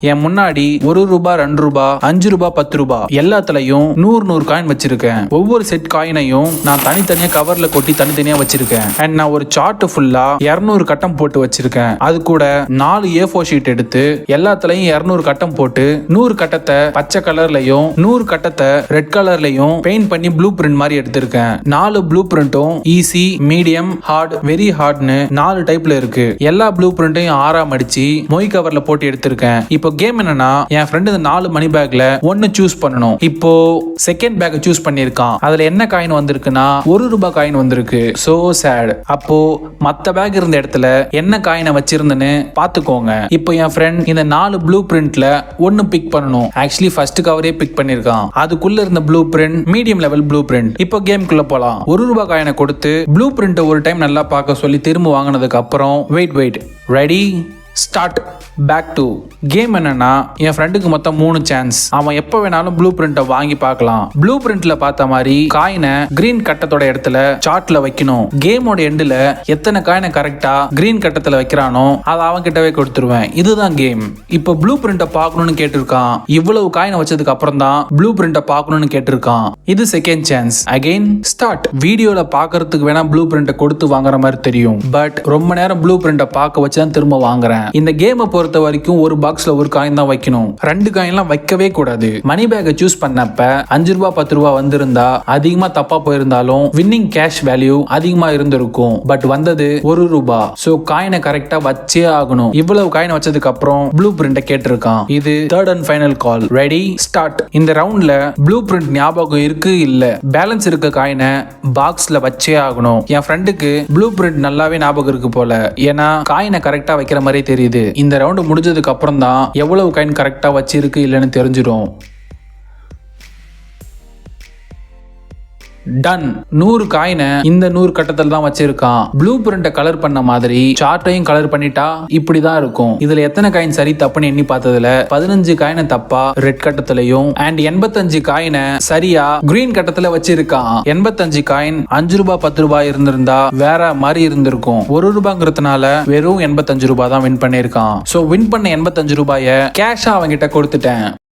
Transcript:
என் முன்னாடி 1 ரூபாய் 2 ரூபாய் 5 ரூபாய் 10 ரூபாய் எல்லாத்துலயும் 100 காயின் வச்சிருக்கேன். ஒவ்வொரு செட் காயினையும் நான் தனித்தனியா கவர்ல கொட்டி தனித்தனியா வச்சிருக்கேன். அண்ட் நான் ஒரு சார்ட் ஃபுல்லா 200 கட்டம் போட்டு வச்சிருக்கேன். அது கூட 4 A4 ஷீட் எடுத்து எல்லாத்துலயும் 200 கட்டம் போட்டு 100 கட்டத்தை பச்சை கலர்லயும் 100 கட்டத்தை ரெட் கலர்லயும் பெயிண்ட் பண்ணி ப்ளூ பிரிண்ட் மாதிரி எடுத்திருக்கேன். 4 ப்ளூ பிரிண்டும் ஈஸி, மீடியம், ஹார்ட், வெரி ஹார்ட்னு 4 டைப்ல இருக்கு. எல்லா ப்ளூ பிரிண்டையும் 6ஆம் அடிச்சு மொய் கவர்ல போட்டு எடுத்திருக்கேன். இப்போ கேம் என்னன்னா, என் ஃப்ரெண்ட் இந்த 4 மணி பேக்ல ஒன்னு சூஸ் பண்ணணும். இப்போ செகண்ட் பேக் சூஸ் பண்ணிருக்கான். அதுல என்ன காயின் வந்திருக்குன்னா 1 ரூபாய் காயின் வந்திருக்கு. So sad. அப்போ மத்த பேக் இருந்த இடத்துல என்ன காயினை வச்சிருந்தேன்னு பாத்துக்கோங்க. இப்போ என் ஃப்ரெண்ட் இந்த 4 ப்ளூ பிரிண்ட்ல ஒன்னு பிக் பண்ணணும். ஆக்சுவலி ஃபர்ஸ்ட் கவரே பிக் பண்ணிருக்கான். அதுக்குள்ள இருந்த blue print medium level blue print. இப்போ கேம்குள்ள போலாம். 1 ரூபாய் காயினை கொடுத்து ப்ளூ பிரிண்ட் ஒரு டைம் நல்லா பார்க்க சொல்லி திரும்ப வாங்கினதுக்கு அப்புறம் wait ready start back to game. என்னன்னா, என் ஃப்ரெண்டுக்கு மொத்தம் 3 சான்ஸ். அவன் எப்ப வேணாலும் ப்ளூ பிரிண்ட வாங்கி பார்க்கலாம். ப்ளூ பிரிண்ட்ல பார்த்த மாதிரி காயினை கிரீன் கட்டத்தோட இடத்துல சார்ட்ல வைக்கணும். கேமோட எண்டுல எத்தனை காயினை கரெக்டா கிரீன் கட்டத்துல வைக்கிறானோ அதை அவன் கிட்டவே கொடுத்துருவேன். இதுதான் கேம். இப்போ ப்ளூ பிரிண்ட பார்க்கணும்னு கேட்டிருக்கான். இவ்வளவு காயினை வச்சதுக்கு அப்புறம் தான் ப்ளூ பிரிண்ட பார்க்கணும்னு கேட்டிருக்கான். இது செகண்ட் சான்ஸ். Again start. வீடியோல பாக்குறதுக்கு வேணா ப்ளூ பிரிண்ட கொடுத்து வாங்குற மாதிரி தெரியும். பட் ரொம்ப நேரம் ப்ளூ பிரிண்ட பார்க்க வச்சுதான் திரும்ப வாங்குறேன். இந்த கேமை பொறுத்த வரைக்கும் ஒரு பாக்ஸ்ல ஒரு காயின் தான் வைக்கணும். 2 காயின்லாம் வைக்கவே கூடாது. மணி பேக்கை சூஸ் பண்ணப்ப 5 ரூபாய் 10 ரூபாய் வந்திருந்தா அதிகமா தப்பா போயிருந்தாலும் வின்னிங் கேஷ் வேல்யூ அதிகமா இருந்திருக்கும். பட் வந்தது 1 ரூபாய். சோ காயினை கரெக்டா வச்சே ஆகணும். இவ்வளவு காயின் வச்சதுக்கு அப்புறம் ப்ளூ பிரிண்ட கேட்டிருக்கான். இது third and final call. Ready start. இந்த ரவுண்ட்ல ப்ளூ பிரிண்ட் ஞாபகம் இருக்கு இல்ல பேலன்ஸ் இருக்க காயினை பாக்ஸ்ல வச்சே ஆகணும். என் ஃப்ரெண்டுக்கு ப்ளூ பிரிண்ட் நல்லாவே ஞாபகம் இருக்கு போல. ஏன்னா காயினை கரெக்டா வைக்கிற மாதிரி தெரியுது. இந்த ரவுண்ட் முடிஞ்சதுக்கு அப்புறம் தான் எவ்வளவு காயின் கரெக்டா வச்சிருக்கு இல்லைன்னு தெரிஞ்சிடும். டன். 100 காயினை இந்த 100 கட்டத்தில் தான் வச்சிருக்கான். ப்ளூ பிரிண்ட கலர் பண்ண மாதிரி சார்ட்டையும் கலர் பண்ணிட்டா இப்படிதான் இருக்கும். இதுல எத்தனை காயின் சரி தப்புன்னு எண்ணி பார்த்ததுல 15 காயினை தப்பா ரெட் கட்டத்திலையும் அண்ட் 85 காயினை சரியா கிரீன் கட்டத்துல வச்சிருக்கான். 85 காயின் 5 ரூபாய் 10 ரூபாய் இருந்திருந்தா வேற மாதிரி இருந்திருக்கும். 1 ரூபாய்ங்கிறதுனால வெறும் 85 ரூபாய் தான் வின் பண்ணிருக்கான். சோ வின் பண்ண 85 ரூபாயை கேஷா அவங்கிட்ட கொடுத்துட்டேன்.